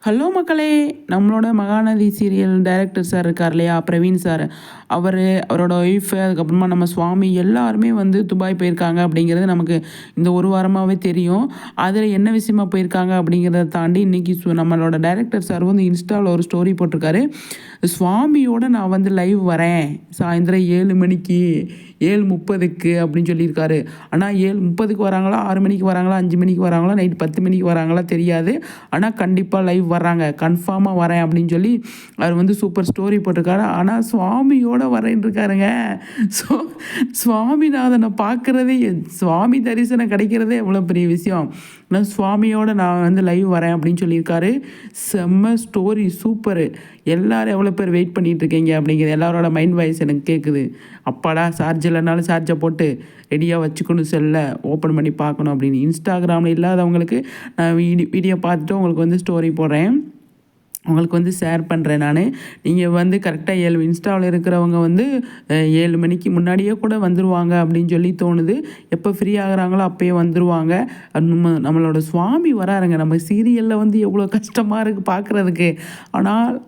Hello மக்களே! நம்மளோட Mahanadi serial director sir இருக்கார் இல்லையா? பிரவீன் சார். அவரோட ஒய்ஃபு, அதுக்கப்புறமா நம்ம சுவாமி எல்லாருமே வந்து துபாய் போயிருக்காங்க அப்படிங்கிறது நமக்கு இந்த ஒரு வாரமாவே தெரியும். அதில என்ன விஷயமா போயிருக்காங்க அப்படிங்கிறத தாண்டி இன்னைக்கு நம்மளோட டைரக்டர் சார் வந்து இன்ஸ்டால ஒரு ஸ்டோரி போட்டிருக்காரு. சுவாமியோட நான் வந்து லைவ் வரேன். சாயந்தரம் 7 மணிக்கு, 7:30க்கு அப்படின்னு சொல்லியிருக்காரு. ஆனா 7:30க்கு வராங்களா, 6 மணிக்கு வராங்களா, 5 மணிக்கு வராங்களா, நைட் 10 மணிக்கு வராங்களா தெரியாது. ஆனா கண்டிப்பா லைவ் வர்றாங்க. கன்ஃபார்மா வரேன் அப்படின்னு சொல்லி அவர் வந்து சூப்பர் ஸ்டோரி போட்டிருக்காரு. ஆனா சுவாமியோட வரேன்னு இருக்காருங்க. ஸோ சுவாமிநாதனை பார்க்குறதே சுவாமி தரிசனம் கிடைக்கிறதே எவ்வளோ பெரிய விஷயம். நான் சுவாமியோட நான் வந்து லைவ் வரேன் அப்படின்னு சொல்லியிருக்காரு. செம்ம ஸ்டோரி சூப்பரு. எல்லாரும் எவ்வளோ பேர் வெயிட் பண்ணிட்டு இருக்கீங்க அப்படிங்கிறது எல்லாரோட மைண்ட் வாய்ஸ் எனக்கு கேட்குது. அப்பாடா சார்ஜ் இல்லைனாலும் சார்ஜை போட்டு ரெடியாக வச்சுக்கணும், செல்ல ஓப்பன் பண்ணி பார்க்கணும் அப்படின்னு. இன்ஸ்டாகிராமில் இல்லாதவங்களுக்கு நான் வீடியோ பார்த்துட்டு உங்களுக்கு வந்து ஸ்டோரி போடுறேன், உங்களுக்கு வந்து ஷேர் பண்ணுறேன் நான். நீங்கள் வந்து கரெக்டாக இன்ஸ்டாவில் இருக்கிறவங்க வந்து 7 மணிக்கு முன்னாடியே கூட வந்துடுவாங்க அப்படின்னு சொல்லி தோணுது. எப்போ ஃப்ரீ ஆகுறாங்களோ அப்போயே வந்துடுவாங்க. நம்மளோட சுவாமி வராருங்க. நம்ம சீரியலில் வந்து எவ்வளோ கஷ்டமாக இருக்குது பார்க்குறதுக்கு. ஆனால்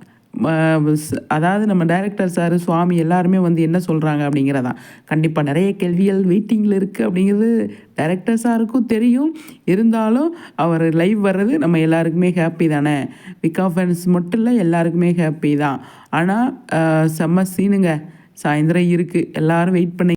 அதாவது நம்ம டைரக்டர் சார், சுவாமி எல்லாருமே வந்து என்ன சொல்கிறாங்க அப்படிங்கிறதான். கண்டிப்பாக நிறைய கேள்விகள் வெயிட்டிங்கில் இருக்குது அப்படிங்கிறது டைரக்டர் சாருக்கும் தெரியும். இருந்தாலும் அவர் லைவ் வர்றது நம்ம எல்லாருக்குமே ஹாப்பி தானே. விகா ஃபேன்ஸ் மட்டும் இல்லை, எல்லாருக்குமே ஹாப்பி தான். ஆனால் செம்ம சீனுங்க. சாயந்தரம் இருக்குது, எல்லோரும் வெயிட் பண்ணி